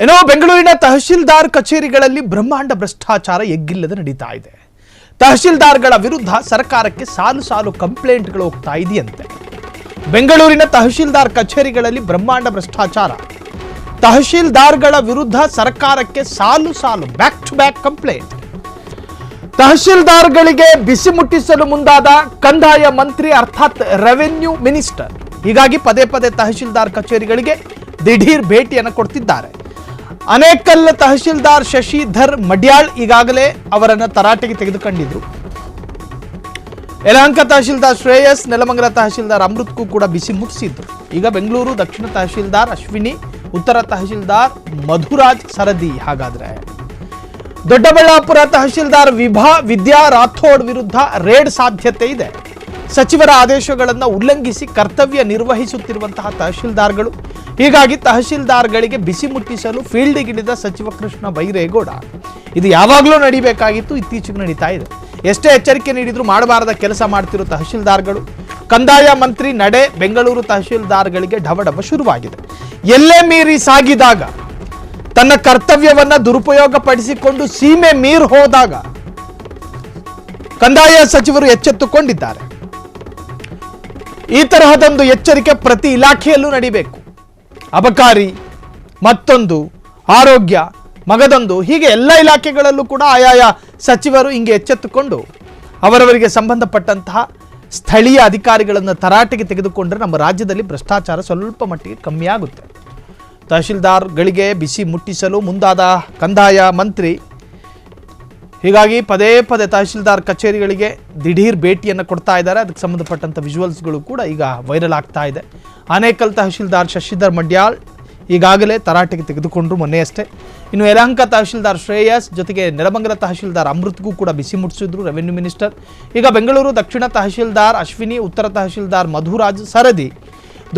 ಏನೋ ಬೆಂಗಳೂರಿನ ತಹಶೀಲ್ದಾರ್ ಕಚೇರಿಗಳಲ್ಲಿ ಬ್ರಹ್ಮಾಂಡ ಭ್ರಷ್ಟಾಚಾರ ಎಗ್ಗಿಲ್ಲದೆ ನಡೀತಾ ಇದೆ. ತಹಶೀಲ್ದಾರ್ಗಳ ವಿರುದ್ಧ ಸರ್ಕಾರಕ್ಕೆ ಸಾಲು ಸಾಲು ಕಂಪ್ಲೇಂಟ್ಗಳು ಹೋಗ್ತಾ ಇದೆಯಂತೆ. ಬೆಂಗಳೂರಿನ ತಹಶೀಲ್ದಾರ್ ಕಚೇರಿಗಳಲ್ಲಿ ಬ್ರಹ್ಮಾಂಡ ಭ್ರಷ್ಟಾಚಾರ. ತಹಶೀಲ್ದಾರ್ಗಳ ವಿರುದ್ಧ ಸರ್ಕಾರಕ್ಕೆ ಸಾಲು ಸಾಲು ಬ್ಯಾಕ್ ಟು ಬ್ಯಾಕ್ ಕಂಪ್ಲೇಂಟ್. ತಹಶೀಲ್ದಾರ್ಗಳಿಗೆ ಬಿಸಿ ಮುಟ್ಟಿಸಲು ಮುಂದಾದ ಕಂದಾಯ ಮಂತ್ರಿ ಅರ್ಥಾತ್ ರೆವೆನ್ಯೂ ಮಿನಿಸ್ಟರ್. ಹೀಗಾಗಿ ಪದೇ ಪದೇ ತಹಶೀಲ್ದಾರ್ ಕಚೇರಿಗಳಿಗೆ ದಿಢೀರ್ ಭೇಟಿಯನ್ನು ಕೊಡ್ತಿದ್ದಾರೆ. ಅನೇಕಲ್ ತಹಶೀಲ್ದಾರ್ ಶಶಿಧರ್ ಮಡ್ಯಾಳ್ ಈಗಾಗಲೇ ಅವರನ್ನು ತರಾಟೆಗೆ ತೆಗೆದುಕೊಂಡಿದ್ರು. ಯಲಹಂಕ ತಹಶೀಲ್ದಾರ್ ಶ್ರೇಯಸ್, ನೆಲಮಂಗಲ ತಹಶೀಲ್ದಾರ್ ಅಮೃತ್ಗೂ ಕೂಡ ಬಿಸಿ ಮುಟ್ಟಿಸಿದ್ರು. ಈಗ ಬೆಂಗಳೂರು ದಕ್ಷಿಣ ತಹಶೀಲ್ದಾರ್ ಅಶ್ವಿನಿ, ಉತ್ತರ ತಹಶೀಲ್ದಾರ್ ಮಧುರಾಜ್ ಸರದಿ. ಹಾಗಾದ್ರೆ ದೊಡ್ಡಬಳ್ಳಾಪುರ ತಹಶೀಲ್ದಾರ್ ವಿದ್ಯಾ ರಾಥೋಡ್ ವಿರುದ್ಧ ರೇಡ್ ಸಾಧ್ಯತೆ ಇದೆ. ಸಚಿವರ ಆದೇಶಗಳನ್ನು ಉಲ್ಲಂಘಿಸಿ ಕರ್ತವ್ಯ ನಿರ್ವಹಿಸುತ್ತಿರುವಂತಹ ತಹಶೀಲ್ದಾರ್ಗಳು. ಹೀಗಾಗಿ ತಹಶೀಲ್ದಾರ್ಗಳಿಗೆ ಬಿಸಿ ಮುಟ್ಟಿಸಲು ಫೀಲ್ಡ್ಗಿಳಿದ ಸಚಿವ ಕೃಷ್ಣ ಬೈರೇಗೌಡ. ಇದು ಯಾವಾಗಲೂ ನಡೀಬೇಕಾಗಿತ್ತು, ಇತ್ತೀಚೆಗೆ ನಡೀತಾ ಇದೆ. ಎಷ್ಟೇ ಎಚ್ಚರಿಕೆ ನೀಡಿದ್ರು ಮಾಡಬಾರದ ಕೆಲಸ ಮಾಡ್ತಿರೋ ತಹಶೀಲ್ದಾರ್ಗಳು. ಕಂದಾಯ ಮಂತ್ರಿ ನಡೆ ಬೆಂಗಳೂರು ತಹಶೀಲ್ದಾರ್ಗಳಿಗೆ ಢವಢವ ಶುರುವಾಗಿದೆ. ಎಲ್ಲೇ ಮೀರಿ ಸಾಗಿದಾಗ, ತನ್ನ ಕರ್ತವ್ಯವನ್ನ ದುರುಪಯೋಗ ಪಡಿಸಿಕೊಂಡು ಸೀಮೆ ಮೀರ್ ಹೋದಾಗ ಕಂದಾಯ ಸಚಿವರು ಎಚ್ಚೆತ್ತುಕೊಂಡಿದ್ದಾರೆ. ಈ ತರಹದೊಂದು ಎಚ್ಚರಿಕೆ ಪ್ರತಿ ಇಲಾಖೆಯಲ್ಲೂ ನಡೀಬೇಕು. ಅಬಕಾರಿ, ಮತ್ತೊಂದು ಆರೋಗ್ಯ, ಮಗದೊಂದು, ಹೀಗೆ ಎಲ್ಲ ಇಲಾಖೆಗಳಲ್ಲೂ ಕೂಡ ಆಯಾಯ ಸಚಿವರು ಹಿಂಗೆ ಎಚ್ಚೆತ್ತುಕೊಂಡು ಅವರವರಿಗೆ ಸಂಬಂಧಪಟ್ಟಂತಹ ಸ್ಥಳೀಯ ಅಧಿಕಾರಿಗಳನ್ನು ತರಾಟೆಗೆ ತೆಗೆದುಕೊಂಡ್ರೆ ನಮ್ಮ ರಾಜ್ಯದಲ್ಲಿ ಭ್ರಷ್ಟಾಚಾರ ಸ್ವಲ್ಪ ಮಟ್ಟಿಗೆ ಕಮ್ಮಿ ಆಗುತ್ತೆ. ತಹಶೀಲ್ದಾರ್ಗಳಿಗೆ ಬಿಸಿ ಮುಟ್ಟಿಸಲು ಮುಂದಾದ ಕಂದಾಯ ಮಂತ್ರಿ. ಹೀಗಾಗಿ ಪದೇ ಪದೇ ತಹಶೀಲ್ದಾರ್ ಕಚೇರಿಗಳಿಗೆ ದಿಢೀರ್ ಭೇಟಿಯನ್ನು ಕೊಡ್ತಾ ಇದ್ದಾರೆ. ಅದಕ್ಕೆ ಸಂಬಂಧಪಟ್ಟಂಥ ವಿಜುವಲ್ಸ್ಗಳು ಕೂಡ ಈಗ ವೈರಲ್ ಆಗ್ತಾ ಇದೆ. ಆನೇಕಲ್ ತಹಶೀಲ್ದಾರ್ ಶಶಿಧರ್ ಮಡ್ಯಾಳ್ ಈಗಾಗಲೇ ತರಾಟೆಗೆ ತೆಗೆದುಕೊಂಡ್ರು ಮೊನ್ನೆಯಷ್ಟೇ. ಇನ್ನು ಯಲಹಂಕ ತಹಶೀಲ್ದಾರ್ ಶ್ರೇಯಸ್ ಜೊತೆಗೆ ನೆಲಮಂಗಲ ತಹಶೀಲ್ದಾರ್ ಅಮೃತ್ಗೂ ಕೂಡ ಬಿಸಿ ಮುಟ್ಟಿಸಿದ್ರು ರೆವೆನ್ಯೂ ಮಿನಿಸ್ಟರ್. ಈಗ ಬೆಂಗಳೂರು ದಕ್ಷಿಣ ತಹಶೀಲ್ದಾರ್ ಅಶ್ವಿನಿ, ಉತ್ತರ ತಹಶೀಲ್ದಾರ್ ಮಧುರಾಜ್ ಸರದಿ,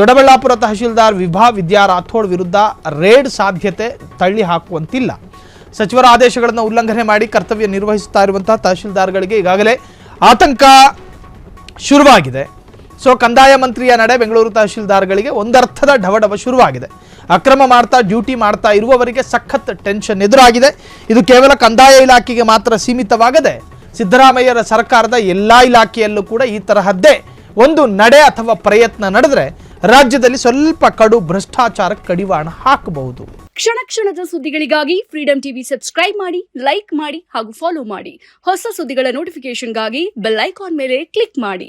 ದೊಡ್ಡಬಳ್ಳಾಪುರ ತಹಶೀಲ್ದಾರ್ ವಿದ್ಯಾ ರಾಥೋಡ್ ವಿರುದ್ಧ ರೇಡ್ ಸಾಧ್ಯತೆ ತಳ್ಳಿ ಹಾಕುವಂತಿಲ್ಲ. ಸಚಿವರ ಆದೇಶಗಳನ್ನು ಉಲ್ಲಂಘನೆ ಮಾಡಿ ಕರ್ತವ್ಯ ನಿರ್ವಹಿಸುತ್ತಾ ಇರುವಂತಹ ತಹಶೀಲ್ದಾರ್ಗಳಿಗೆ ಈಗಾಗಲೇ ಆತಂಕ ಶುರುವಾಗಿದೆ. ಸೊ ಕಂದಾಯ ಮಂತ್ರಿಯ ನಡೆ ಬೆಂಗಳೂರು ತಹಶೀಲ್ದಾರ್ಗಳಿಗೆ ಒಂದರ್ಥದ ಢವಢವ ಶುರುವಾಗಿದೆ. ಅಕ್ರಮ ಮಾಡ್ತಾ ಡ್ಯೂಟಿ ಮಾಡ್ತಾ ಇರುವವರಿಗೆ ಸಖತ್ ಟೆನ್ಷನ್ ಎದುರಾಗಿದೆ. ಇದು ಕೇವಲ ಕಂದಾಯ ಇಲಾಖೆಗೆ ಮಾತ್ರ ಸೀಮಿತವಾಗದೆ ಸಿದ್ದರಾಮಯ್ಯರ ಸರ್ಕಾರದ ಎಲ್ಲ ಇಲಾಖೆಯಲ್ಲೂ ಕೂಡ ಈ ತರಹದ್ದೇ ಒಂದು ನಡೆ ಅಥವಾ ಪ್ರಯತ್ನ ನಡೆದರೆ ರಾಜ್ಯದಲ್ಲಿ ಸ್ವಲ್ಪ ಕಡು ಭ್ರಷ್ಟಾಚಾರಕ್ಕೆ ಕಡಿವಾಣ ಹಾಕಬಹುದು. ಕ್ಷಣ ಕ್ಷಣದ ಸುದ್ದಿಗಳಿಗಾಗಿ ಫ್ರೀಡಂ ಟಿವಿ ಸಬ್ಸ್ಕ್ರೈಬ್ ಮಾಡಿ, ಲೈಕ್ ಮಾಡಿ ಹಾಗೂ ಫಾಲೋ ಮಾಡಿ. ಹೊಸ ಸುದ್ದಿಗಳ ನೋಟಿಫಿಕೇಶನ್ಗಾಗಿ ಬೆಲ್ ಐಕಾನ್ ಮೇಲೆ ಕ್ಲಿಕ್ ಮಾಡಿ.